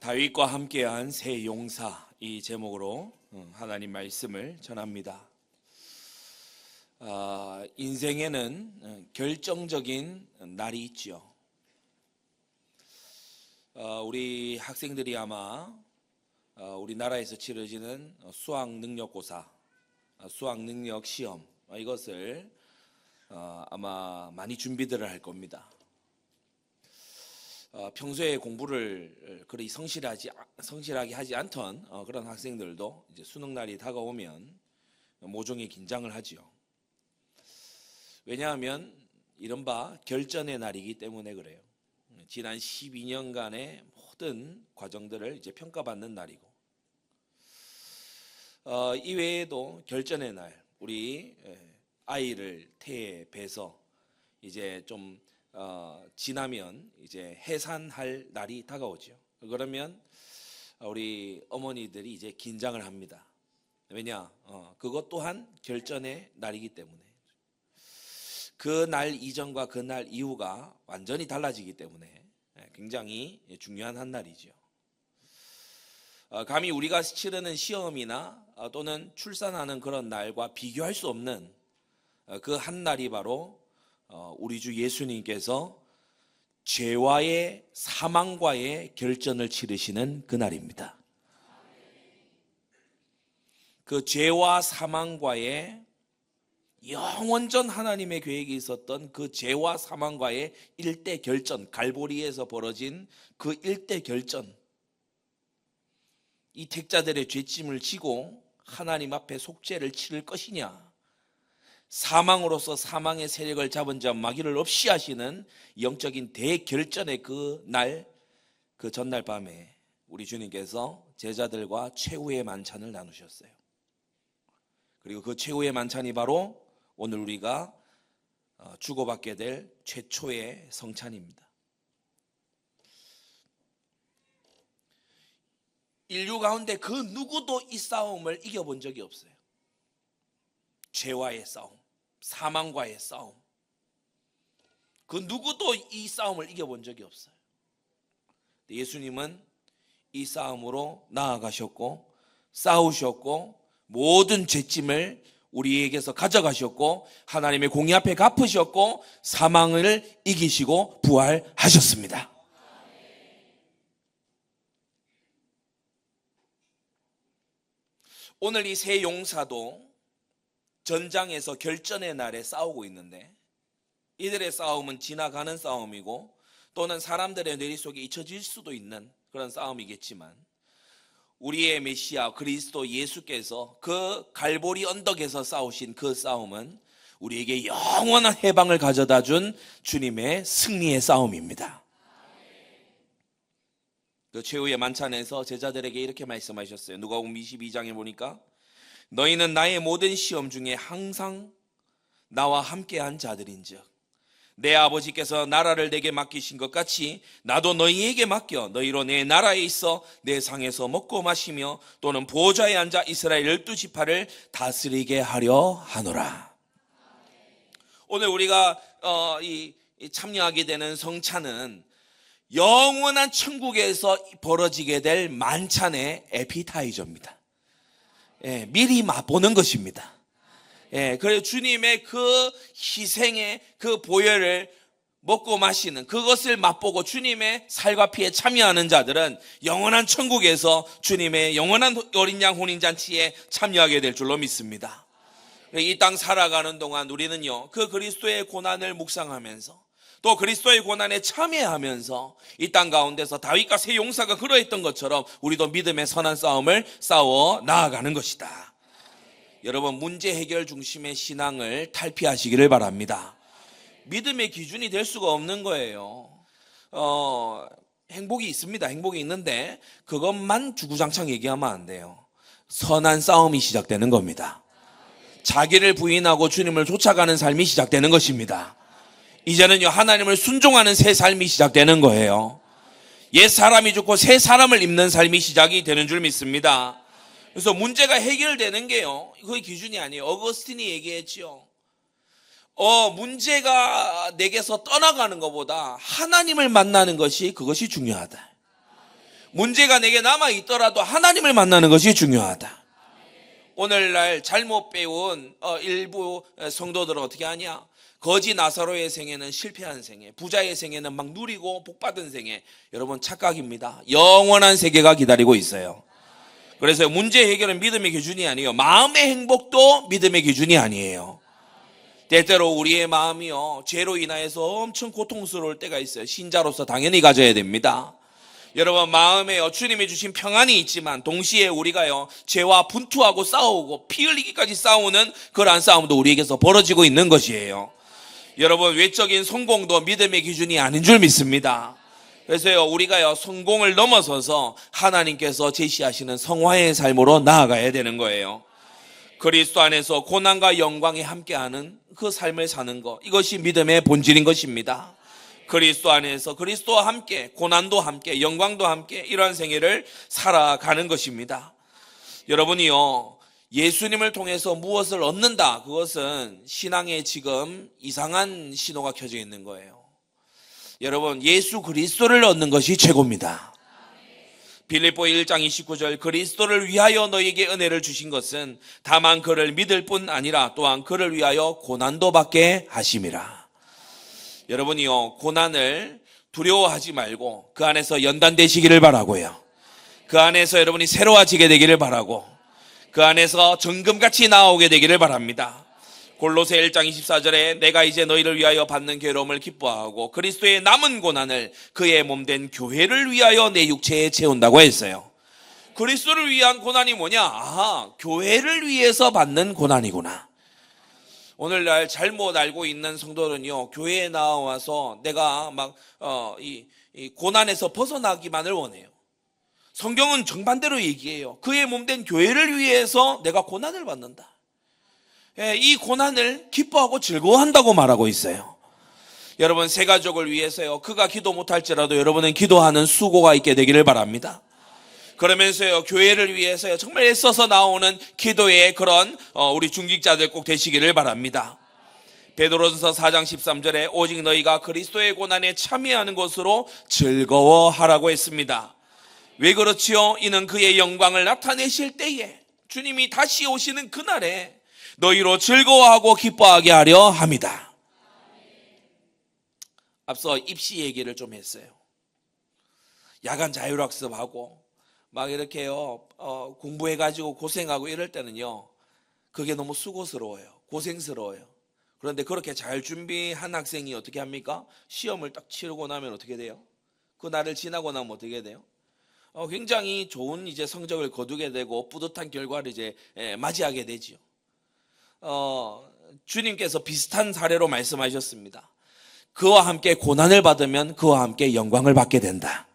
다윗과 함께한 새 용사, 이 제목으로 하나님 말씀을 전합니다. 인생에는 결정적인 날이 있죠. 우리 학생들이 아마 우리나라에서 치러지는 수학 능력고사, 수학 능력 시험, 이것을 아마 많이 준비들을 할 겁니다. 평소에 공부를 그리 성실하게 하지 않던 그런 학생들도 이제 수능 날이 다가오면 모종의 긴장을 하지요. 왜냐하면 이른바 결전의 날이기 때문에 그래요. 지난 12년간의 모든 과정들을 이제 평가받는 날이고, 이외에도 결전의 날, 우리 아이를 태에 배서 이제 좀 지나면 이제 해산할 날이 다가오죠. 그러면 우리 어머니들이 이제 긴장을 합니다. 왜냐? 그것 또한 결전의 날이기 때문에. 그 날 이전과 그 날 이후가 완전히 달라지기 때문에 굉장히 중요한 한 날이죠. 감히 우리가 치르는 시험이나 또는 출산하는 그런 날과 비교할 수 없는 그 한 날이 바로 우리 주 예수님께서 죄와의 사망과의 결전을 치르시는 그날입니다. 그 죄와 사망과의 영원전 하나님의 계획이 있었던 그 죄와 사망과의 일대 결전, 갈보리에서 벌어진 그 일대 결전, 이 택자들의 죄짐을 지고 하나님 앞에 속죄를 치를 것이냐, 사망으로서 사망의 세력을 잡은 자 마귀를 없이 하시는 영적인 대결전의 그 날, 그 전날 밤에 우리 주님께서 제자들과 최후의 만찬을 나누셨어요. 그리고 그 최후의 만찬이 바로 오늘 우리가 주고받게 될 최초의 성찬입니다. 인류 가운데 그 누구도 이 싸움을 이겨본 적이 없어요. 죄와의 싸움, 사망과의 싸움, 그 누구도 이 싸움을 이겨본 적이 없어요. 예수님은 이 싸움으로 나아가셨고 싸우셨고 모든 죄짐을 우리에게서 가져가셨고 하나님의 공의 앞에 갚으셨고 사망을 이기시고 부활하셨습니다. 오늘 이 세 용사도 전장에서 결전의 날에 싸우고 있는데, 이들의 싸움은 지나가는 싸움이고 또는 사람들의 뇌리 속에 잊혀질 수도 있는 그런 싸움이겠지만, 우리의 메시아 그리스도 예수께서 그 갈보리 언덕에서 싸우신 그 싸움은 우리에게 영원한 해방을 가져다 준 주님의 승리의 싸움입니다. 그 최후의 만찬에서 제자들에게 이렇게 말씀하셨어요. 누가복음 22장에 보니까 너희는 나의 모든 시험 중에 항상 나와 함께한 자들인즉 내 아버지께서 나라를 내게 맡기신 것 같이 나도 너희에게 맡겨 너희로 내 나라에 있어 내 상에서 먹고 마시며 또는 보좌에 앉아 이스라엘 12지파를 다스리게 하려 하노라. 오늘 우리가 참여하게 되는 성찬은 영원한 천국에서 벌어지게 될 만찬의 에피타이저입니다. 미리 맛보는 것입니다. 그래서 주님의 그 희생의 그 보혈을 먹고 마시는 그것을 맛보고 주님의 살과 피에 참여하는 자들은 영원한 천국에서 주님의 영원한 어린 양 혼인잔치에 참여하게 될 줄로 믿습니다. 이 땅 살아가는 동안 우리는요, 그 그리스도의 고난을 묵상하면서 또 그리스도의 고난에 참여하면서 이 땅 가운데서 다윗과 세 용사가 그러했던 것처럼 우리도 믿음의 선한 싸움을 싸워 나아가는 것이다. 여러분, 문제 해결 중심의 신앙을 탈피하시기를 바랍니다. 믿음의 기준이 될 수가 없는 거예요. 행복이 있습니다. 행복이 있는데 그것만 주구장창 얘기하면 안 돼요. 선한 싸움이 시작되는 겁니다. 자기를 부인하고 주님을 쫓아가는 삶이 시작되는 것입니다. 이제는요, 하나님을 순종하는 새 삶이 시작되는 거예요. 옛 사람이 죽고 새 사람을 입는 삶이 시작이 되는 줄 믿습니다. 그래서 문제가 해결되는 게요, 그게 기준이 아니에요. 어거스틴이 얘기했지요. 문제가 내게서 떠나가는 것보다 하나님을 만나는 것이 그것이 중요하다. 문제가 내게 남아있더라도 하나님을 만나는 것이 중요하다. 오늘날 잘못 배운 일부 성도들은 어떻게 하냐? 거지 나사로의 생애는 실패한 생애, 부자의 생애는 막 누리고 복받은 생애. 여러분 착각입니다. 영원한 세계가 기다리고 있어요. 그래서 문제 해결은 믿음의 기준이 아니에요. 마음의 행복도 믿음의 기준이 아니에요. 때때로 우리의 마음이요, 죄로 인하여서 엄청 고통스러울 때가 있어요. 신자로서 당연히 가져야 됩니다. 여러분 마음에요, 주님이 주신 평안이 있지만 동시에 우리가요, 죄와 분투하고 싸우고 피 흘리기까지 싸우는 그러한 싸움도 우리에게서 벌어지고 있는 것이에요. 여러분 외적인 성공도 믿음의 기준이 아닌 줄 믿습니다. 그래서요, 우리가요, 성공을 넘어서서 하나님께서 제시하시는 성화의 삶으로 나아가야 되는 거예요. 그리스도 안에서 고난과 영광이 함께하는 그 삶을 사는 것, 이것이 믿음의 본질인 것입니다. 그리스도 안에서 그리스도와 함께 고난도 함께 영광도 함께 이러한 생애를 살아가는 것입니다. 여러분이요, 예수님을 통해서 무엇을 얻는다, 그것은 신앙에 지금 이상한 신호가 켜져 있는 거예요. 여러분 예수 그리스도를 얻는 것이 최고입니다. 빌립보 1장 29절, 그리스도를 위하여 너에게 은혜를 주신 것은 다만 그를 믿을 뿐 아니라 또한 그를 위하여 고난도 받게 하심이라. 여러분이요, 고난을 두려워하지 말고 그 안에서 연단되시기를 바라고요. 그 안에서 여러분이 새로워지게 되기를 바라고 그 안에서 정금같이 나오게 되기를 바랍니다. 골로새 1장 24절에 내가 이제 너희를 위하여 받는 괴로움을 기뻐하고 그리스도의 남은 고난을 그의 몸된 교회를 위하여 내 육체에 채운다고 했어요. 그리스도를 위한 고난이 뭐냐? 아하, 교회를 위해서 받는 고난이구나. 오늘날 잘못 알고 있는 성도는요, 교회에 나와서 내가 막 이 고난에서 벗어나기만을 원해요. 성경은 정반대로 얘기해요. 그의 몸된 교회를 위해서 내가 고난을 받는다. 이 고난을 기뻐하고 즐거워한다고 말하고 있어요. 여러분 새 가족을 위해서요, 그가 기도 못할지라도 여러분은 기도하는 수고가 있게 되기를 바랍니다. 그러면서요, 교회를 위해서요, 정말 애써서 나오는 기도의 그런 우리 중직자들 꼭 되시기를 바랍니다. 베드로전서 4장 13절에 오직 너희가 그리스도의 고난에 참여하는 것으로 즐거워하라고 했습니다. 왜 그렇지요? 이는 그의 영광을 나타내실 때에, 주님이 다시 오시는 그날에 너희로 즐거워하고 기뻐하게 하려 합니다. 앞서 입시 얘기를 좀 했어요. 야간 자율학습하고 막 이렇게요, 공부해가지고 고생하고 이럴 때는요, 그게 너무 수고스러워요. 고생스러워요. 그런데 그렇게 잘 준비한 학생이 어떻게 합니까? 시험을 딱 치르고 나면 어떻게 돼요? 그 날을 지나고 나면 어떻게 돼요? 굉장히 좋은 이제 성적을 거두게 되고 뿌듯한 결과를 이제 맞이하게 되지요. 주님께서 비슷한 사례로 말씀하셨습니다. 그와 함께 고난을 받으면 그와 함께 영광을 받게 된다.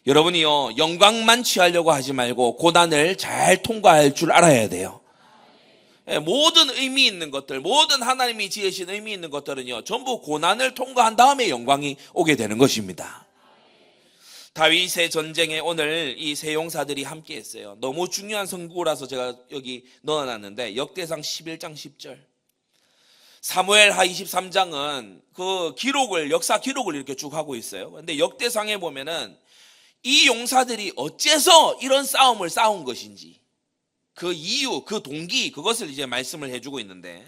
여러분이요, 영광만 취하려고 하지 말고 고난을 잘 통과할 줄 알아야 돼요. 모든 의미 있는 것들, 모든 하나님이 지으신 의미 있는 것들은요, 전부 고난을 통과한 다음에 영광이 오게 되는 것입니다. 다윗의 전쟁에 오늘 이 세 용사들이 함께 했어요. 너무 중요한 성구라서 제가 여기 넣어놨는데 역대상 11장 10절, 사무엘하 23장은 그 기록을, 역사 기록을 이렇게 쭉 하고 있어요. 근데 역대상에 보면은 이 용사들이 어째서 이런 싸움을 싸운 것인지 그 이유, 그 동기, 그것을 이제 말씀을 해주고 있는데,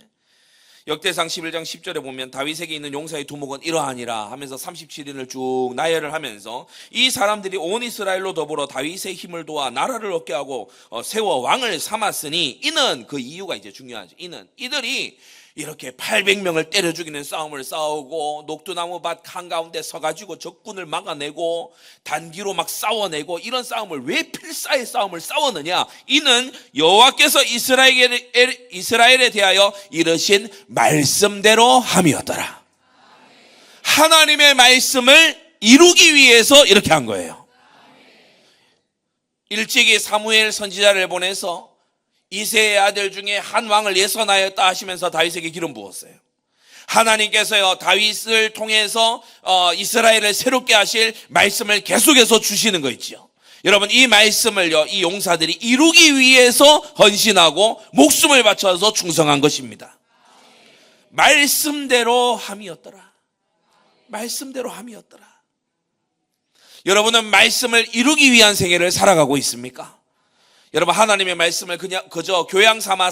역대상 11장 10절에 보면 다윗에게 있는 용사의 두목은 이러하니라 하면서 37인을 쭉 나열을 하면서 이 사람들이 온 이스라엘로 더불어 다윗의 힘을 도와 나라를 얻게 하고 세워 왕을 삼았으니, 이는 그 이유가 이제 중요하죠. 이들이 이렇게 800명을 때려 죽이는 싸움을 싸우고 녹두나무 밭 한가운데 서가지고 적군을 막아내고 단기로 막 싸워내고, 이런 싸움을 왜 필사의 싸움을 싸웠느냐? 이는 여호와께서 이스라엘에 대하여 이르신 말씀대로 함이었더라. 하나님의 말씀을 이루기 위해서 이렇게 한 거예요. 일찍이 사무엘 선지자를 보내서 이새의 아들 중에 한 왕을 예선하였다 하시면서 다윗에게 기름 부었어요. 하나님께서요, 다윗을 통해서 이스라엘을 새롭게 하실 말씀을 계속해서 주시는 거 있죠. 여러분 이 말씀을요, 이 용사들이 이루기 위해서 헌신하고 목숨을 바쳐서 충성한 것입니다. 말씀대로 함이었더라. 말씀대로 함이었더라. 여러분은 말씀을 이루기 위한 생애를 살아가고 있습니까? 여러분, 하나님의 말씀을 그저 교양 삼아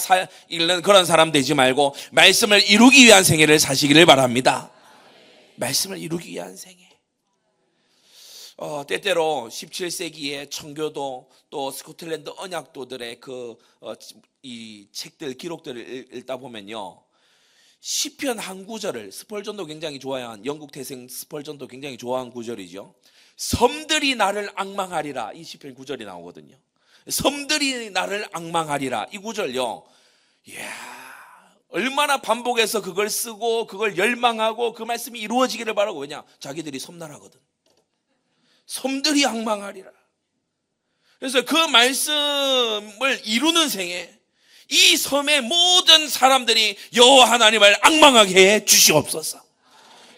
읽는 그런 사람 되지 말고 말씀을 이루기 위한 생애를 사시기를 바랍니다. 말씀을 이루기 위한 생애. 때때로 17세기의 청교도 또 스코틀랜드 언약도들의 이 책들, 기록들을 읽다 보면요, 시편 한 구절을, 스펄전도 굉장히 좋아한, 영국 태생 스펄전도 굉장히 좋아한 구절이죠. 섬들이 나를 앙망하리라, 이 시편 구절이 나오거든요. 섬들이 나를 앙망하리라, 이 구절요, 이야, 얼마나 반복해서 그걸 쓰고 그걸 열망하고 그 말씀이 이루어지기를 바라고. 왜냐? 자기들이 섬나라거든. 섬들이 앙망하리라. 그래서 그 말씀을 이루는 생에 이 섬의 모든 사람들이 여호와 하나님을 앙망하게 해 주시옵소서.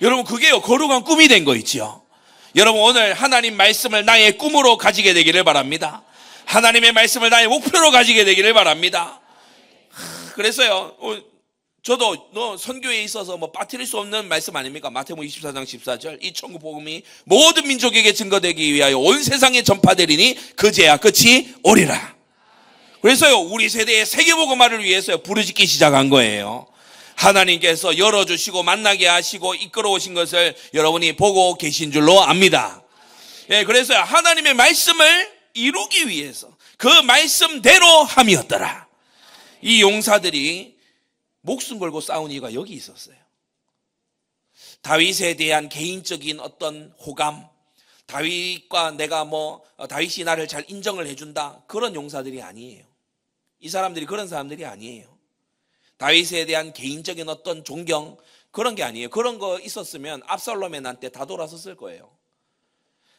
여러분, 그게요, 거룩한 꿈이 된 거 있죠. 여러분, 오늘 하나님 말씀을 나의 꿈으로 가지게 되기를 바랍니다. 하나님의 말씀을 나의 목표로 가지게 되기를 바랍니다. 그래서요, 저도 선교에 있어서 빠뜨릴 수 없는 말씀 아닙니까? 마태복음 24장 14절, 이 천국 복음이 모든 민족에게 증거되기 위하여 온 세상에 전파되리니 그제야 끝이 오리라. 그래서요, 우리 세대의 세계복음화를 위해서 부르짖기 시작한 거예요. 하나님께서 열어주시고 만나게 하시고 이끌어 오신 것을 여러분이 보고 계신 줄로 압니다. 예, 그래서요, 하나님의 말씀을 이루기 위해서 그 말씀대로 함이었더라. 이 용사들이 목숨 걸고 싸운 이유가 여기 있었어요. 다윗에 대한 개인적인 어떤 호감, 다윗과 내가 다윗이 나를 잘 인정을 해준다, 그런 용사들이 아니에요. 이 사람들이 그런 사람들이 아니에요. 다윗에 대한 개인적인 어떤 존경, 그런 게 아니에요. 그런 거 있었으면 압살롬의 난 때 다 돌아섰을 거예요.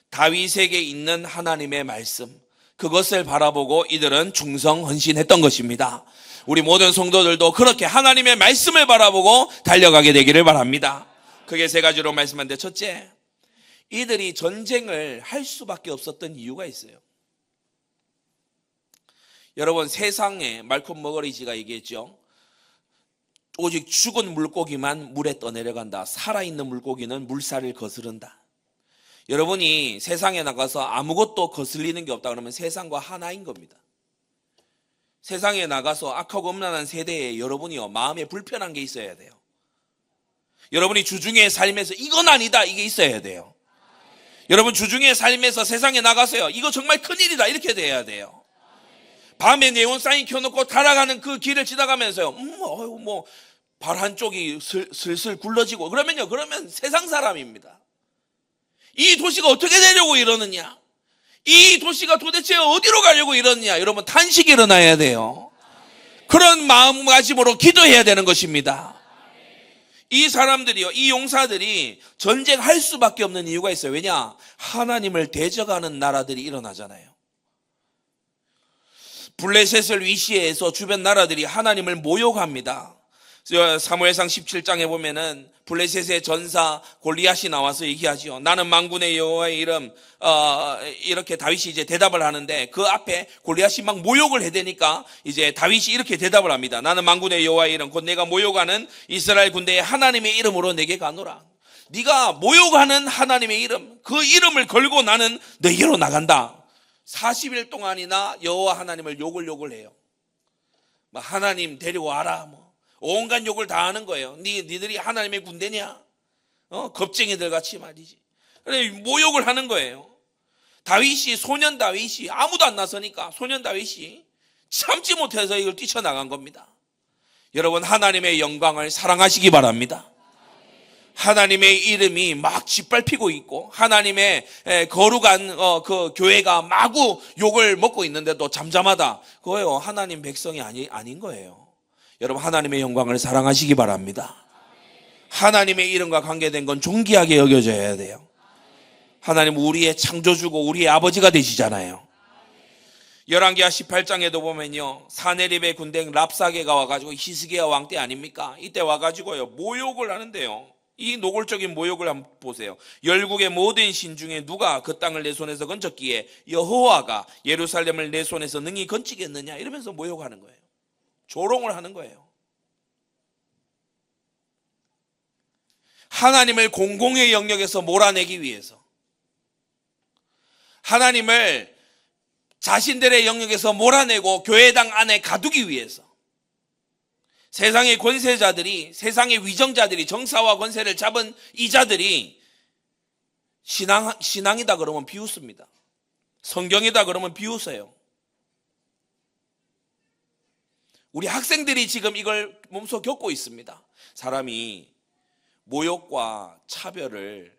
다윗에게 있는 하나님의 말씀, 그것을 바라보고 이들은 충성 헌신했던 것입니다. 우리 모든 성도들도 그렇게 하나님의 말씀을 바라보고 달려가게 되기를 바랍니다. 그게 세 가지로 말씀하는데, 첫째, 이들이 전쟁을 할 수밖에 없었던 이유가 있어요. 여러분, 세상에 말콤 머거리지가 얘기했죠. 오직 죽은 물고기만 물에 떠내려간다. 살아있는 물고기는 물살을 거스른다. 여러분이 세상에 나가서 아무것도 거슬리는 게 없다 그러면 세상과 하나인 겁니다. 세상에 나가서 악하고 음란한 세대에 여러분이요, 마음에 불편한 게 있어야 돼요. 여러분이 주중의 삶에서 이건 아니다, 이게 있어야 돼요. 여러분, 주중의 삶에서 세상에 나가서요, 이거 정말 큰일이다, 이렇게 돼야 돼요. 밤에 네온 사인 켜놓고 달아가는 그 길을 지나가면서요, 발 한쪽이 슬슬 굴러지고 그러면 세상 사람입니다. 이 도시가 어떻게 되려고 이러느냐, 이 도시가 도대체 어디로 가려고 이러느냐, 여러분, 탄식이 일어나야 돼요. 그런 마음가짐으로 기도해야 되는 것입니다. 이 사람들이요, 이 용사들이 전쟁할 수밖에 없는 이유가 있어요. 왜냐? 하나님을 대적하는 나라들이 일어나잖아요. 블레셋을 위시해서 주변 나라들이 하나님을 모욕합니다. 사무엘상 17장에 보면은 블레셋의 전사 골리앗이 나와서 얘기하죠. 나는 만군의 여호와의 이름, 이렇게 다윗이 이제 대답을 하는데, 그 앞에 골리앗이 막 모욕을 해대니까 이제 다윗이 이렇게 대답을 합니다. 나는 만군의 여호와의 이름, 곧 내가 모욕하는 이스라엘 군대의 하나님의 이름으로 내게 가노라. 네가 모욕하는 하나님의 이름, 그 이름을 걸고 나는 너희로 나간다. 40일 동안이나 여호와 하나님을 욕을 해요. 하나님 데리고 와라, 온갖 욕을 다 하는 거예요. 니들이 하나님의 군대냐? 겁쟁이들 같이 말이지. 그래, 모욕을 하는 거예요. 소년 다윗이 아무도 안 나서니까 소년 다윗이 참지 못해서 이걸 뛰쳐나간 겁니다. 여러분, 하나님의 영광을 사랑하시기 바랍니다. 하나님의 이름이 막 짓밟히고 있고 하나님의 거룩한 그 교회가 마구 욕을 먹고 있는데도 잠잠하다, 그거요, 하나님 백성이 아닌 거예요. 여러분, 하나님의 영광을 사랑하시기 바랍니다. 하나님의 이름과 관계된 건 존귀하게 여겨져야 돼요. 하나님 우리의 창조주고 우리의 아버지가 되시잖아요. 열왕기하 18장에도 보면요, 사네립의 군대 랍사게가 와가지고 히스기야 왕 때 아닙니까? 이때 와가지고요 모욕을 하는데요, 이 노골적인 모욕을 한번 보세요. 열국의 모든 신 중에 누가 그 땅을 내 손에서 건졌기에 여호와가 예루살렘을 내 손에서 능히 건지겠느냐, 이러면서 모욕하는 거예요. 조롱을 하는 거예요. 하나님을 공공의 영역에서 몰아내기 위해서 하나님을 자신들의 영역에서 몰아내고 교회당 안에 가두기 위해서 세상의 권세자들이, 세상의 위정자들이, 정사와 권세를 잡은 이자들이 신앙이다 그러면 비웃습니다. 성경이다 그러면 비웃어요. 우리 학생들이 지금 이걸 몸소 겪고 있습니다. 사람이 모욕과 차별을,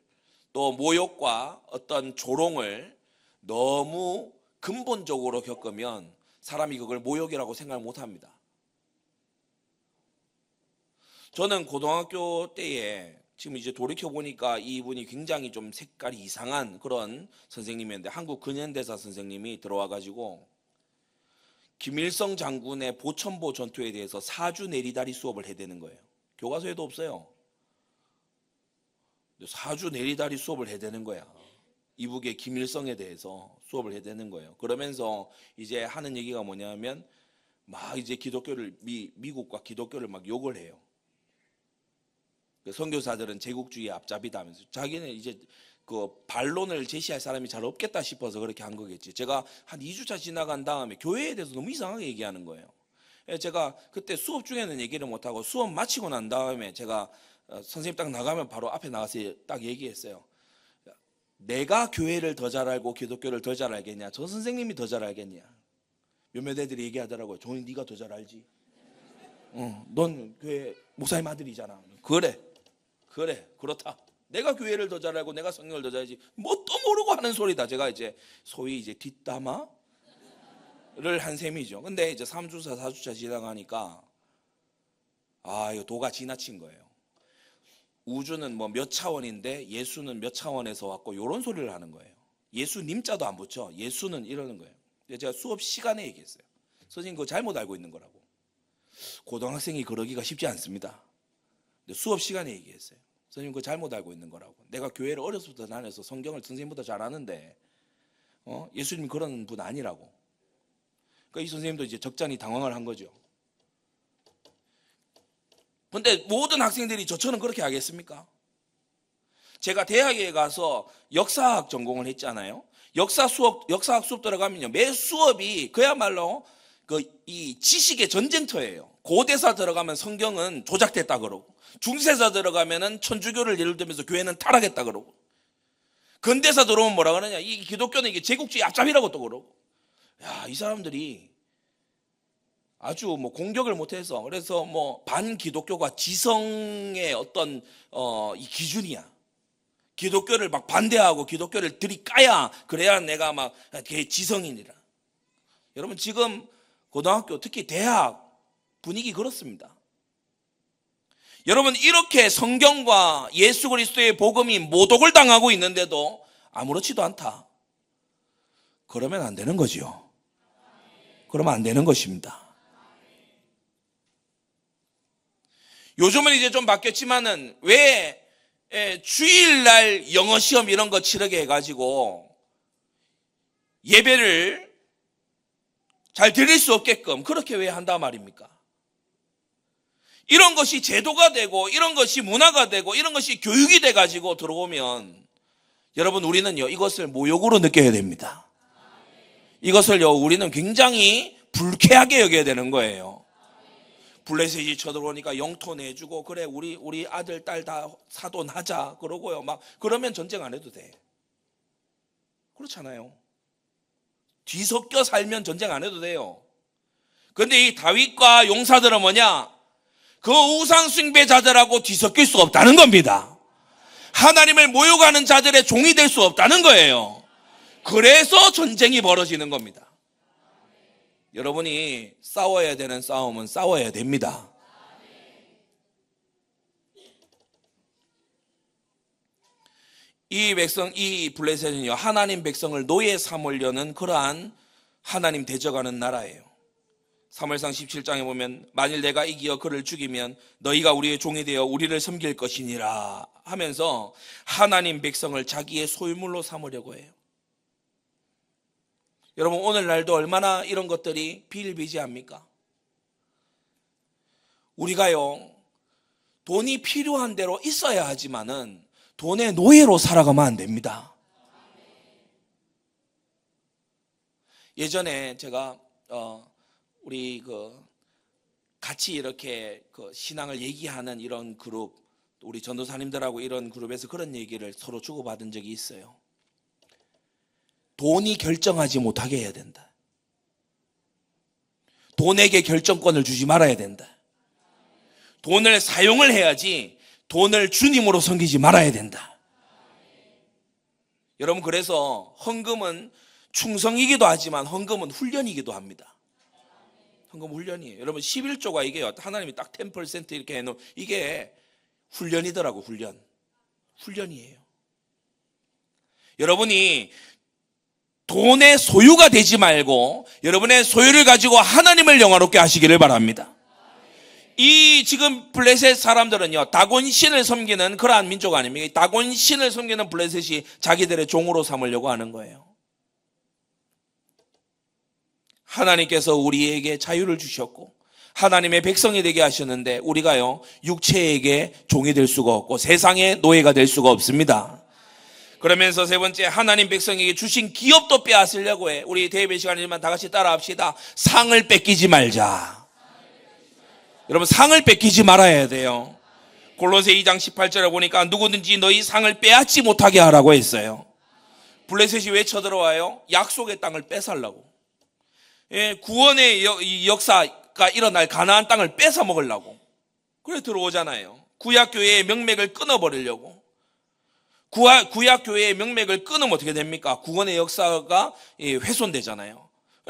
또 모욕과 어떤 조롱을 너무 근본적으로 겪으면 사람이 그걸 모욕이라고 생각을 못합니다. 저는 고등학교 때에, 지금 이제 돌이켜보니까 이분이 굉장히 좀 색깔이 이상한 그런 선생님이었는데, 한국 근현대사 선생님이 들어와가지고 김일성 장군의 보천보 전투에 대해서 사주 내리다리 수업을 해야 되는 거예요. 교과서에도 없어요. 사주 내리다리 수업을 해야 되는 거야. 이북의 김일성에 대해서 수업을 해야 되는 거예요. 그러면서 이제 하는 얘기가 뭐냐면 막 이제 기독교를, 미국과 기독교를 막 욕을 해요. 선교사들은 제국주의의 앞잡이다 하면서 자기는 이제 그 반론을 제시할 사람이 잘 없겠다 싶어서 그렇게 한 거겠지. 제가 한 2주차 지나간 다음에 교회에 대해서 너무 이상하게 얘기하는 거예요. 제가 그때 수업 중에는 얘기를 못하고 수업 마치고 난 다음에 제가 선생님 딱 나가면 바로 앞에 나가서 딱 얘기했어요. 내가 교회를 더 잘 알고 기독교를 더 잘 알겠냐, 저 선생님이 더 잘 알겠냐. 몇몇 애들이 얘기하더라고요. 종이 네가 더 잘 알지. 넌 교회 목사님 아들이잖아. 그래 그렇다. 내가 교회를 더 잘 알고 내가 성경을 더 잘 알지, 뭐 또 모르고 하는 소리다. 제가 이제 소위 이제 뒷담화를 한 셈이죠. 근데 이제 3주차 4주차 지나가니까 이거 도가 지나친 거예요. 우주는 뭐 몇 차원인데 예수는 몇 차원에서 왔고, 이런 소리를 하는 거예요. 예수님자도 안 붙여. 예수는 이러는 거예요. 제가 수업 시간에 얘기했어요. 선생님 그거 잘못 알고 있는 거라고. 고등학생이 그러기가 쉽지 않습니다. 근데 수업 시간에 얘기했어요. 선생님 그거 잘못 알고 있는 거라고. 내가 교회를 어려서부터 다녀서 성경을 선생님보다 잘 아는데 예수님 그런 분 아니라고. 그러니까 이 선생님도 이제 적잖이 당황을 한 거죠. 근데 모든 학생들이 저처럼 그렇게 하겠습니까? 제가 대학에 가서 역사학 전공을 했잖아요. 역사학 수업 들어가면요, 매 수업이 그야말로 이 지식의 전쟁터예요. 고대사 들어가면 성경은 조작됐다 그러고, 중세사 들어가면은 천주교를 예를 들면서 교회는 타락했다 그러고, 근대사 들어오면 뭐라 그러냐, 이 기독교는 이게 제국주의 앞잡이라고 또 그러고. 이 사람들이 아주 뭐 공격을 못해서, 그래서 뭐 반기독교가 지성의 어떤 이 기준이야. 기독교를 막 반대하고 기독교를 들이까야 그래야 내가 막 지성인이라. 여러분 지금 고등학교, 특히 대학 분위기 그렇습니다. 여러분 이렇게 성경과 예수 그리스도의 복음이 모독을 당하고 있는데도 아무렇지도 않다. 그러면 안 되는 거지요. 그러면 안 되는 것입니다. 요즘은 이제 좀 바뀌었지만은 왜 주일날 영어 시험 이런 거 치르게 해가지고 예배를 잘 드릴 수 없게끔 그렇게 왜 한단 말입니까? 이런 것이 제도가 되고, 이런 것이 문화가 되고, 이런 것이 교육이 돼가지고 들어오면 여러분 우리는요 이것을 모욕으로 느껴야 됩니다. 이것을요 우리는 굉장히 불쾌하게 여겨야 되는 거예요. 블레셋이 쳐들어오니까 영토 내주고, 그래 우리 아들 딸 다 사돈하자 그러고요. 막 그러면 전쟁 안 해도 돼. 그렇잖아요. 뒤섞여 살면 전쟁 안 해도 돼요. 근데 이 다윗과 용사들은 뭐냐? 그 우상 숭배자들하고 뒤섞일 수 없다는 겁니다. 하나님을 모욕하는 자들의 종이 될 수 없다는 거예요. 그래서 전쟁이 벌어지는 겁니다. 여러분이 싸워야 되는 싸움은 싸워야 됩니다. 이 블레셋은요 하나님 백성을 노예 삼으려는 그러한 하나님 대적하는 나라예요. 사무엘상 17장에 보면 만일 내가 이기어 그를 죽이면 너희가 우리의 종이 되어 우리를 섬길 것이니라 하면서 하나님 백성을 자기의 소유물로 삼으려고 해요. 여러분 오늘날도 얼마나 이런 것들이 비일비재합니까? 우리가요 돈이 필요한 대로 있어야 하지만은 돈의 노예로 살아가면 안 됩니다. 예전에 제가 우리 같이 이렇게 신앙을 얘기하는 이런 그룹, 우리 전도사님들하고 이런 그룹에서 그런 얘기를 서로 주고받은 적이 있어요. 돈이 결정하지 못하게 해야 된다. 돈에게 결정권을 주지 말아야 된다. 돈을 사용을 해야지 돈을 주님으로 섬기지 말아야 된다. 여러분, 그래서 헌금은 충성이기도 하지만 헌금은 훈련이기도 합니다. 헌금 훈련이에요. 여러분, 11조가 이게 하나님이 딱 10% 이렇게 해놓은 이게 훈련이더라고. 훈련이에요. 여러분이 돈의 소유가 되지 말고 여러분의 소유를 가지고 하나님을 영화롭게 하시기를 바랍니다. 이 지금 블레셋 사람들은요, 다곤신을 섬기는 그러한 민족 아닙니까? 다곤신을 섬기는 블레셋이 자기들의 종으로 삼으려고 하는 거예요. 하나님께서 우리에게 자유를 주셨고 하나님의 백성이 되게 하셨는데 우리가요, 육체에게 종이 될 수가 없고 세상의 노예가 될 수가 없습니다. 그러면서 세 번째, 하나님 백성에게 주신 기업도 빼앗으려고 해. 우리 대예배 시간이지만 다 같이 따라 합시다. 상을 뺏기지 말자. 여러분, 상을 뺏기지 말아야 돼요. 골로새 2장 18절에 보니까 누구든지 너희 상을 빼앗지 못하게 하라고 했어요. 블레셋이 왜 쳐들어와요? 약속의 땅을 뺏으려고. 예, 구원의 역사가 일어날 가나안 땅을 뺏어 먹으려고. 그래 들어오잖아요. 구약교회의 명맥을 끊어버리려고. 구약교회의 명맥을 끊으면 어떻게 됩니까? 구원의 역사가 훼손되잖아요.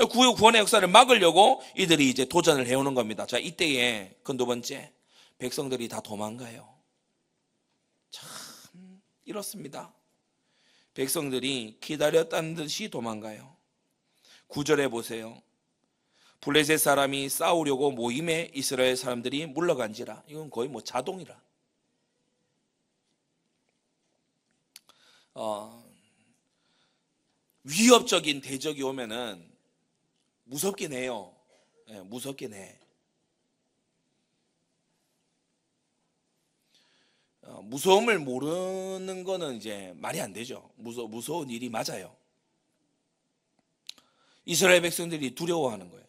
구원의 역사를 막으려고 이들이 이제 도전을 해오는 겁니다. 자, 이때에 그 두 번째, 백성들이 다 도망가요. 참 이렇습니다. 백성들이 기다렸다는 듯이 도망가요. 9절에 보세요. 블레셋 사람이 싸우려고 모임에 이스라엘 사람들이 물러간지라. 이건 거의 뭐 자동이라. 위협적인 대적이 오면은 무섭긴 해요. 네, 무섭긴 해. 무서움을 모르는 거는 이제 말이 안 되죠. 무서운 일이 맞아요. 이스라엘 백성들이 두려워하는 거예요.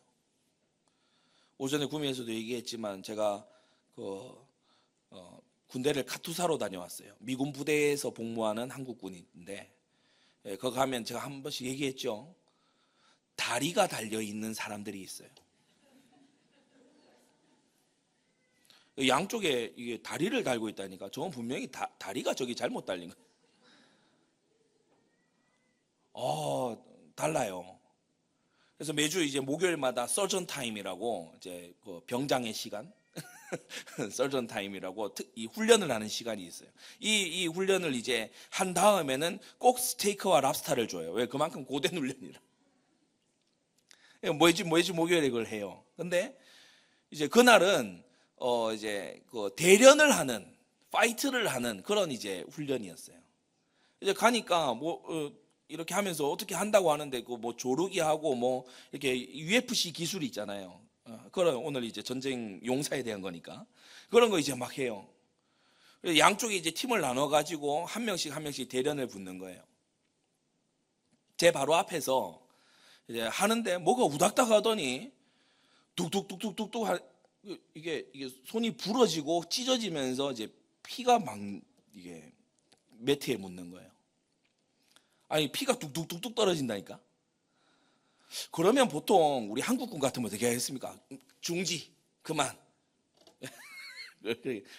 오전에 구미에서도 얘기했지만 제가 군대를 카투사로 다녀왔어요. 미군 부대에서 복무하는 한국군인데 거기 가면 제가 한 번씩 얘기했죠. 다리가 달려있는 사람들이 있어요. 양쪽에 이게 다리를 달고 있다니까. 저건 분명히 다리가 저기 잘못 달린 거예요. 달라요. 그래서 매주 이제 목요일마다 서전 타임이라고 이제 병장의 시간, 서전 타임이라고 이 훈련을 하는 시간이 있어요. 이 훈련을 이제 한 다음에는 꼭 스테이크와 랍스타를 줘요. 왜? 그만큼 고된 훈련이라. 뭐지 목요일에 그걸 해요. 근데 이제 그날은 이제 대련을 하는, 파이트를 하는 그런 이제 훈련이었어요. 이제 가니까 이렇게 하면서 어떻게 한다고 하는데 뭐 조르기 하고 뭐 이렇게 UFC 기술이 있잖아요. 그런 오늘 이제 전쟁 용사에 대한 거니까 그런 거 이제 막 해요. 양쪽에 이제 팀을 나눠 가지고 한 명씩 대련을 붙는 거예요. 제 바로 앞에서 이제 하는데 뭐가 우닥닥 하더니 뚝뚝뚝뚝뚝뚝 이게 손이 부러지고 찢어지면서 이제 피가 막 이게 매트에 묻는 거예요. 아니, 피가 뚝뚝뚝뚝 떨어진다니까. 그러면 보통 우리 한국군 같으면 어떻게 하겠습니까? 중지, 그만.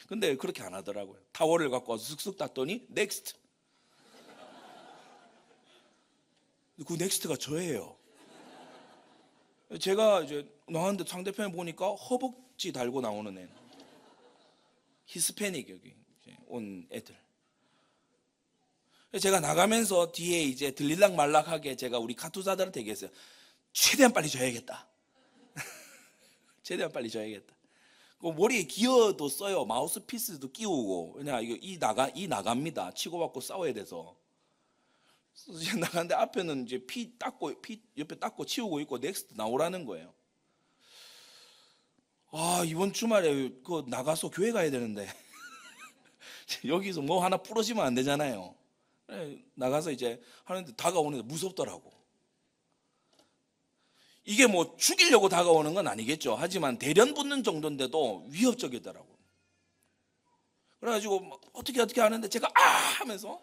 근데 그렇게 안 하더라고요. 타월을 갖고 와서 쓱쓱 닦더니 넥스트. 그 넥스트가 저예요. 제가 이제 나왔는데 상대편에 보니까 허벅지 달고 나오는 애, 히스패닉 여기 온 애들. 제가 나가면서 뒤에 이제 들릴락 말락하게 제가 우리 카투사들한테 얘기했어요. 최대한 빨리 져야겠다. 최대한 빨리 져야겠다. 머리에 기어도 써요. 마우스피스도 끼우고. 왜냐 이거 이 나갑니다. 치고받고 싸워야 돼서. 그래서 나갔는데 앞에는 이제 피 옆에 닦고 치우고 있고 넥스트 나오라는 거예요. 이번 주말에 나가서 교회 가야 되는데 여기서 뭐 하나 부러지면 안 되잖아요. 나가서 이제 하는데 다가오는데 무섭더라고. 이게 뭐 죽이려고 다가오는 건 아니겠죠. 하지만 대련 붙는 정도인데도 위협적이더라고요. 그래가지고 뭐 어떻게 하는데 제가 하면서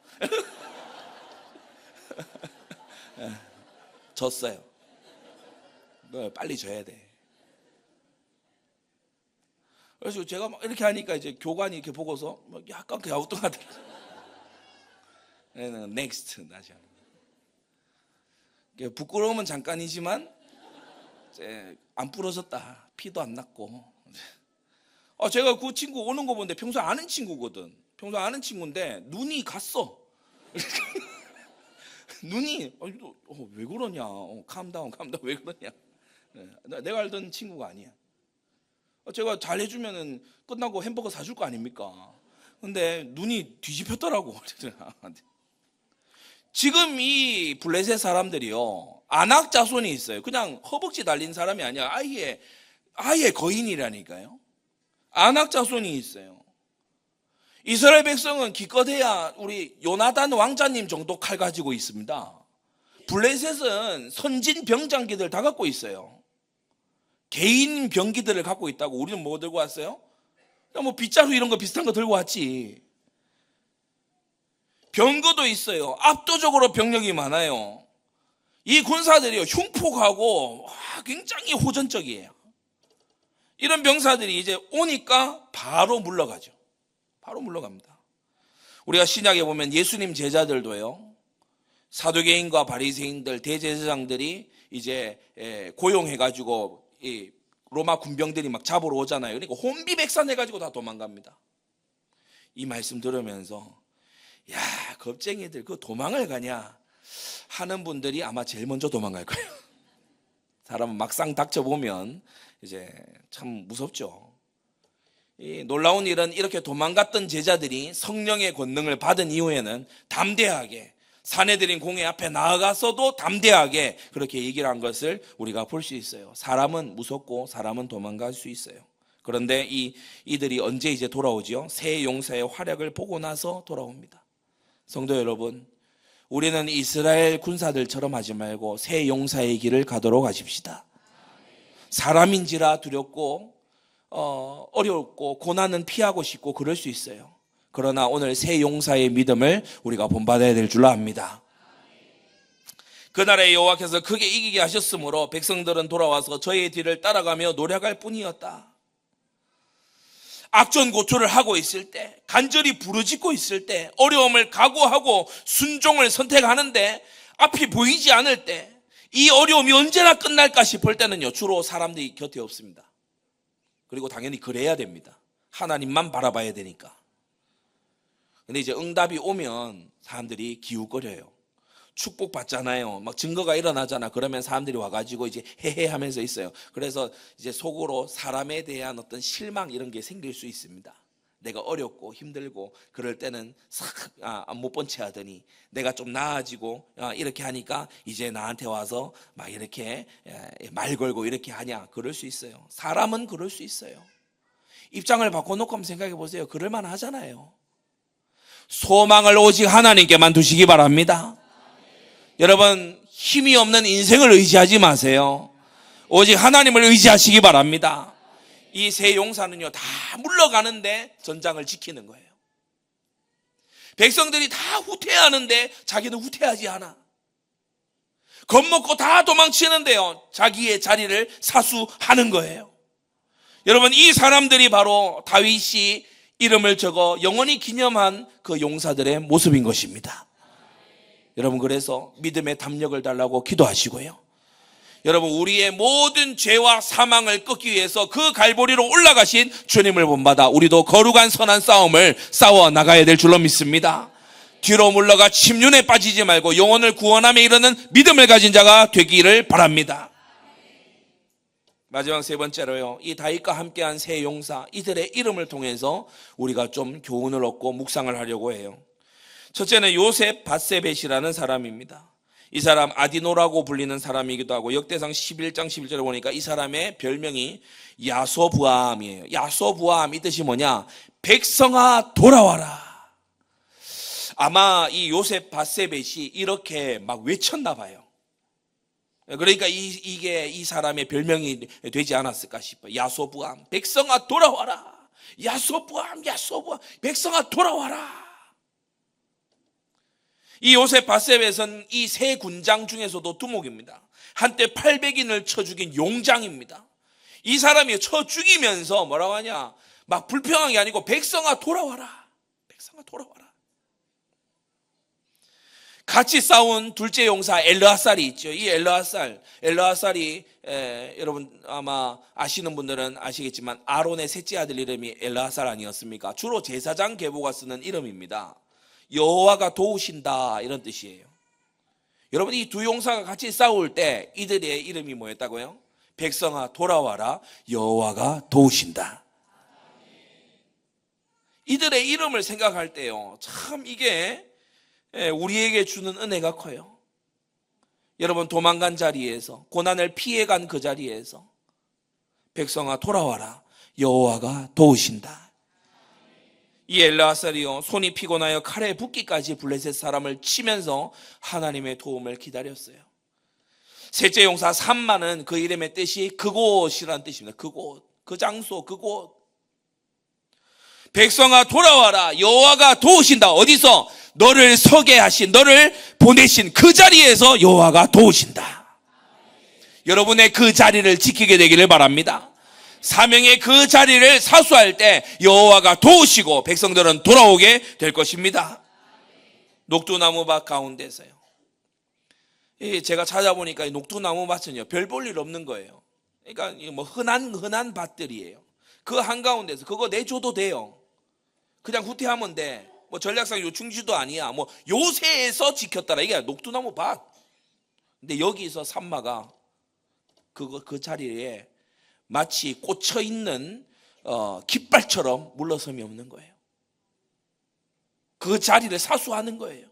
졌어요. 빨리 져야 돼. 그래서 제가 막 이렇게 하니까 이제 교관이 이렇게 보고서 막 약간 갸우뚱하더라고요. 넥스트 다시 하는. 부끄러움은 잠깐이지만 이제 안 부러졌다. 피도 안 났고. 제가 그 친구 오는 거 보는데 평소 아는 친구거든. 평소 아는 친구인데 눈이 갔어. 눈이 왜 그러냐. 캄다운 왜 그러냐. 내가 알던 친구가 아니야. 제가 잘 해주면은 끝나고 햄버거 사줄 거 아닙니까? 근데 눈이 뒤집혔더라고. 지금 이 블레셋 사람들이요, 안악 자손이 있어요. 그냥 허벅지 달린 사람이 아니야. 아예 거인이라니까요. 안악 자손이 있어요. 이스라엘 백성은 기껏해야 우리 요나단 왕자님 정도 칼 가지고 있습니다. 블레셋은 선진 병장기들 다 갖고 있어요. 개인 병기들을 갖고 있다고. 우리는 뭐 들고 왔어요? 뭐 빗자루 이런 거 비슷한 거 들고 왔지. 병거도 있어요. 압도적으로 병력이 많아요. 이 군사들이요, 흉폭하고 굉장히 호전적이에요. 이런 병사들이 이제 오니까 바로 물러가죠. 바로 물러갑니다. 우리가 신약에 보면 예수님 제자들도요, 사두개인과 바리새인들, 대제사장들이 이제 고용해가지고 이 로마 군병들이 막 잡으러 오잖아요. 그러니까 혼비백산해가지고 다 도망갑니다. 이 말씀 들으면서 야, 겁쟁이들 그 도망을 가냐 하는 분들이 아마 제일 먼저 도망갈 거예요. 사람은 막상 닥쳐보면 이제 참 무섭죠. 이 놀라운 일은 이렇게 도망갔던 제자들이 성령의 권능을 받은 이후에는 담대하게 사내들인 공회 앞에 나아가서도 담대하게 그렇게 얘기를 한 것을 우리가 볼 수 있어요. 사람은 무섭고 사람은 도망갈 수 있어요. 그런데 이들이 언제 이제 돌아오지요? 새 용사의 활약을 보고 나서 돌아옵니다. 성도 여러분, 우리는 이스라엘 군사들처럼 하지 말고 새 용사의 길을 가도록 하십시다. 사람인지라 두렵고 어렵고 고난은 피하고 싶고 그럴 수 있어요. 그러나 오늘 새 용사의 믿음을 우리가 본받아야 될 줄로 압니다. 그날에 여호와께서 크게 이기게 하셨으므로 백성들은 돌아와서 저의 뒤를 따라가며 노력할 뿐이었다. 악전고초를 하고 있을 때, 간절히 부르짖고 있을 때, 어려움을 각오하고 순종을 선택하는데 앞이 보이지 않을 때, 이 어려움이 언제나 끝날까 싶을 때는요, 주로 사람들이 곁에 없습니다. 그리고 당연히 그래야 됩니다. 하나님만 바라봐야 되니까. 근데 이제 응답이 오면 사람들이 기웃거려요. 축복받잖아요. 막 증거가 일어나잖아. 그러면 사람들이 와가지고 이제 헤헤 하면서 있어요. 그래서 이제 속으로 사람에 대한 어떤 실망 이런 게 생길 수 있습니다. 내가 어렵고 힘들고 그럴 때는 못 본 채 하더니 내가 좀 나아지고 이렇게 하니까 이제 나한테 와서 막 이렇게 말 걸고 이렇게 하냐. 그럴 수 있어요. 사람은 그럴 수 있어요. 입장을 바꿔놓고 한번 생각해 보세요. 그럴만 하잖아요. 소망을 오직 하나님께만 두시기 바랍니다. 여러분, 힘이 없는 인생을 의지하지 마세요. 오직 하나님을 의지하시기 바랍니다. 이 새 용사는요, 다 물러가는데 전장을 지키는 거예요. 백성들이 다 후퇴하는데 자기는 후퇴하지 않아. 겁먹고 다 도망치는데요, 자기의 자리를 사수하는 거예요. 여러분, 이 사람들이 바로 다윗이 이름을 적어 영원히 기념한 그 용사들의 모습인 것입니다. 여러분, 그래서 믿음의 담력을 달라고 기도하시고요. 여러분, 우리의 모든 죄와 사망을 끊기 위해서 그 갈보리로 올라가신 주님을 본받아 우리도 거룩한 선한 싸움을 싸워 나가야 될 줄로 믿습니다. 뒤로 물러가 침륜에 빠지지 말고 영혼을 구원함에 이르는 믿음을 가진 자가 되기를 바랍니다. 마지막 세 번째로요, 이 다윗과 함께한 새 용사, 이들의 이름을 통해서 우리가 좀 교훈을 얻고 묵상을 하려고 해요. 첫째는 요셉 밧세벳이라는 사람입니다. 이 사람 아디노라고 불리는 사람이기도 하고, 역대상 11장 11절에 보니까 이 사람의 별명이 야소부암이에요. 야소부암, 이 뜻이 뭐냐? 백성아 돌아와라. 아마 이 요셉 밧세벳이 이렇게 막 외쳤나 봐요. 그러니까 이 사람의 별명이 되지 않았을까 싶어요. 야소부암, 백성아 돌아와라. 야소부암, 백성아 돌아와라. 이 요셉 바셉에서는 이 세 군장 중에서도 두목입니다. 한때 800인을 쳐 죽인 용장입니다. 이 사람이 쳐 죽이면서 뭐라고 하냐, 막 불평한 게 아니고 백성아 돌아와라. 백성아 돌아와라. 같이 싸운 둘째 용사 엘르아살이 있죠. 이 엘르아살이 여러분 아마 아시는 분들은 아시겠지만 아론의 셋째 아들 이름이 엘르아살 아니었습니까? 주로 제사장 계보가 쓰는 이름입니다. 여호와가 도우신다 이런 뜻이에요. 여러분 이 두 용사가 같이 싸울 때 이들의 이름이 뭐였다고요? 백성아 돌아와라, 여호와가 도우신다. 이들의 이름을 생각할 때요, 참 이게 우리에게 주는 은혜가 커요. 여러분 도망간 자리에서, 고난을 피해간 그 자리에서 백성아 돌아와라, 여호와가 도우신다. 이 엘르아살이요, 손이 피곤하여 칼에 붓기까지 블레셋 사람을 치면서 하나님의 도움을 기다렸어요. 셋째 용사 삼마는 그 이름의 뜻이 그곳이라는 뜻입니다. 그곳, 그 장소, 그곳. 백성아 돌아와라, 여호와가 도우신다. 어디서? 너를 서게 하신, 너를 보내신 그 자리에서 여호와가 도우신다. 여러분의 그 자리를 지키게 되기를 바랍니다. 사명의 그 자리를 사수할 때 여호와가 도우시고 백성들은 돌아오게 될 것입니다. 녹두나무밭 가운데서요, 제가 찾아보니까 이 녹두나무밭은요 별 볼 일 없는 거예요. 그러니까 뭐 흔한 밭들이에요. 그 한가운데서 그거 내줘도 돼요. 그냥 후퇴하면 돼. 뭐 전략상 요충지도 아니야. 뭐 요새에서 지켰더라. 이게 녹두나무 밭. 근데 여기서 산마가 그 자리에 마치 꽂혀 있는 깃발처럼 물러섬이 없는 거예요. 그 자리를 사수하는 거예요.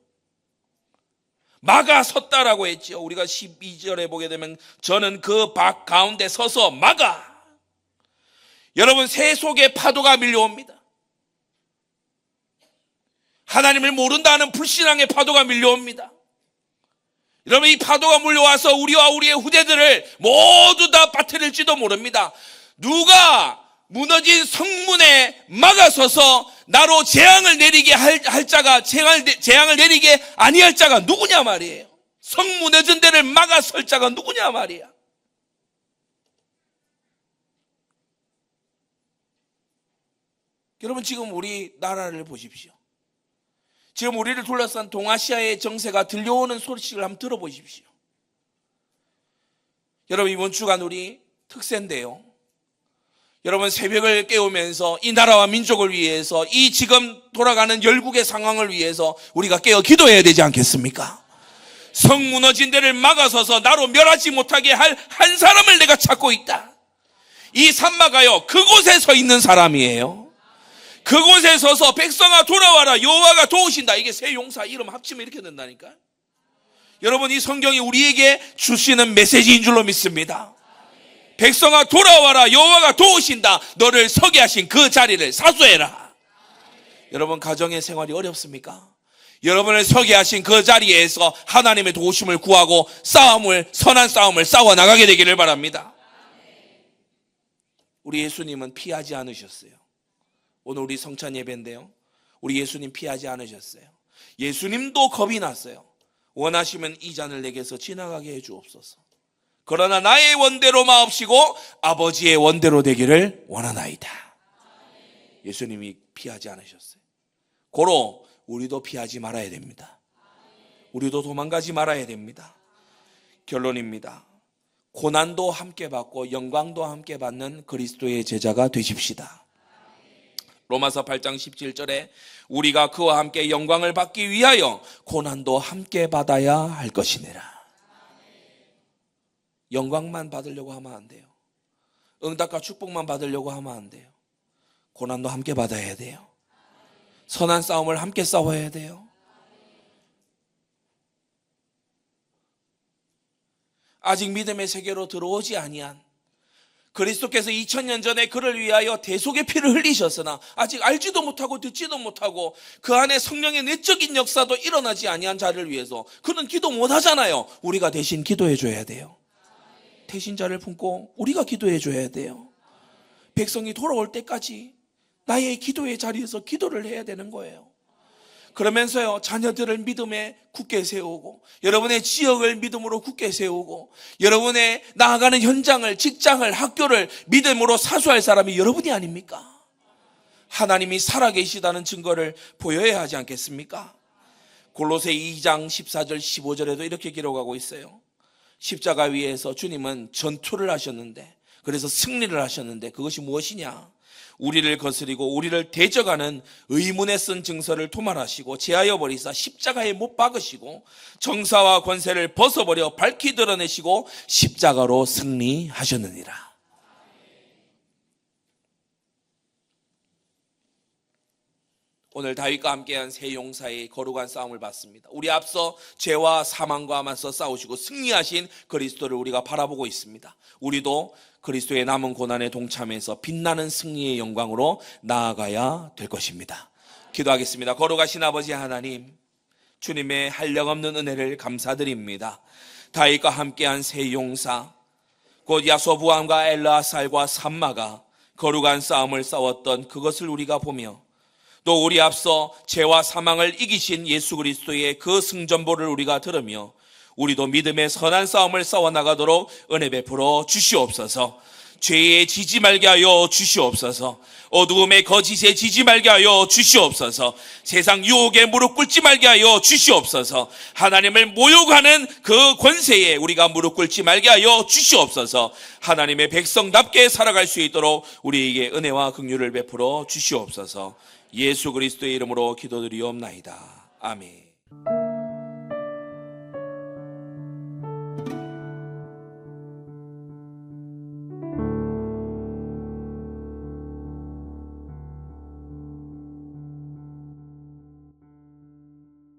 막아 섰다라고 했죠. 우리가 12절에 보게 되면 저는 그 밭 가운데 서서 막아. 여러분 새 속에 파도가 밀려옵니다. 하나님을 모른다는 불신앙의 파도가 밀려옵니다. 여러분 이 파도가 몰려와서 우리와 우리의 후대들을 모두 다 빠뜨릴지도 모릅니다. 누가 무너진 성문에 막아서서 나로 재앙을 내리게 할 자가, 재앙을 내리게 아니할 자가 누구냐 말이에요. 성 무너진 데를 막아설 자가 누구냐 말이야. 여러분 지금 우리 나라를 보십시오. 지금 우리를 둘러싼 동아시아의 정세가 들려오는 소식을 한번 들어보십시오. 여러분 이번 주간 우리 특세인데요, 여러분 새벽을 깨우면서 이 나라와 민족을 위해서, 이 지금 돌아가는 열국의 상황을 위해서 우리가 깨어 기도해야 되지 않겠습니까? 성 무너진 데를 막아서서 나로 멸하지 못하게 할 한 사람을 내가 찾고 있다. 이 산마가요 그곳에 서 있는 사람이에요. 그곳에 서서 백성아 돌아와라, 여호와가 도우신다. 이게 세 용사 이름 합치면 이렇게 된다니까. 여러분 이 성경이 우리에게 주시는 메시지인 줄로 믿습니다. 백성아 돌아와라, 여호와가 도우신다. 너를 서게 하신 그 자리를 사수해라. 여러분 가정의 생활이 어렵습니까? 여러분을 서게 하신 그 자리에서 하나님의 도우심을 구하고 선한 싸움을 싸워 나가게 되기를 바랍니다. 우리 예수님은 피하지 않으셨어요. 오늘 우리 성찬 예배인데요, 우리 예수님 피하지 않으셨어요. 예수님도 겁이 났어요. 원하시면 이 잔을 내게서 지나가게 해 주옵소서. 그러나 나의 원대로 마옵시고 아버지의 원대로 되기를 원하나이다. 예수님이 피하지 않으셨어요. 고로 우리도 피하지 말아야 됩니다. 우리도 도망가지 말아야 됩니다. 결론입니다. 고난도 함께 받고 영광도 함께 받는 그리스도의 제자가 되십시다. 로마서 8장 17절에 우리가 그와 함께 영광을 받기 위하여 고난도 함께 받아야 할 것이니라. 영광만 받으려고 하면 안 돼요. 응답과 축복만 받으려고 하면 안 돼요. 고난도 함께 받아야 돼요. 선한 싸움을 함께 싸워야 돼요. 아직 믿음의 세계로 들어오지 아니한 그리스도께서 2000년 전에 그를 위하여 대속의 피를 흘리셨으나 아직 알지도 못하고 듣지도 못하고 그 안에 성령의 내적인 역사도 일어나지 아니한 자를 위해서 그는 기도 못하잖아요. 우리가 대신 기도해 줘야 돼요. 태신자를 품고 우리가 기도해 줘야 돼요. 백성이 돌아올 때까지 나의 기도의 자리에서 기도를 해야 되는 거예요. 그러면서요, 자녀들을 믿음에 굳게 세우고, 여러분의 지역을 믿음으로 굳게 세우고, 여러분의 나아가는 현장을, 직장을, 학교를 믿음으로 사수할 사람이 여러분이 아닙니까? 하나님이 살아계시다는 증거를 보여야 하지 않겠습니까? 골로새 2장 14절 15절에도 이렇게 기록하고 있어요. 십자가 위에서 주님은 전투를 하셨는데, 그래서 승리를 하셨는데, 그것이 무엇이냐? 우리를 거스리고 우리를 대적하는 의문에 쓴 증서를 토말하시고 제하여 버리사 십자가에 못 박으시고 정사와 권세를 벗어버려 밝히 드러내시고 십자가로 승리하셨느니라. 오늘 다윗과 함께한 세 용사의 거룩한 싸움을 봤습니다. 우리 앞서 죄와 사망과 맞서 싸우시고 승리하신 그리스도를 우리가 바라보고 있습니다. 우리도 그리스도의 남은 고난에 동참해서 빛나는 승리의 영광으로 나아가야 될 것입니다. 기도하겠습니다. 거룩하신 아버지 하나님, 주님의 한량없는 은혜를 감사드립니다. 다윗과 함께한 세 용사, 곧 야소부함과 엘르아살과 삼마가 거룩한 싸움을 싸웠던 그것을 우리가 보며, 또 우리 앞서 죄와 사망을 이기신 예수 그리스도의 그 승전보를 우리가 들으며 우리도 믿음의 선한 싸움을 싸워나가도록 은혜 베풀어 주시옵소서. 죄에 지지 말게 하여 주시옵소서. 어두움의 거짓에 지지 말게 하여 주시옵소서. 세상 유혹에 무릎 꿇지 말게 하여 주시옵소서. 하나님을 모욕하는 그 권세에 우리가 무릎 꿇지 말게 하여 주시옵소서. 하나님의 백성답게 살아갈 수 있도록 우리에게 은혜와 긍휼을 베풀어 주시옵소서. 예수 그리스도의 이름으로 기도드리옵나이다. 아멘.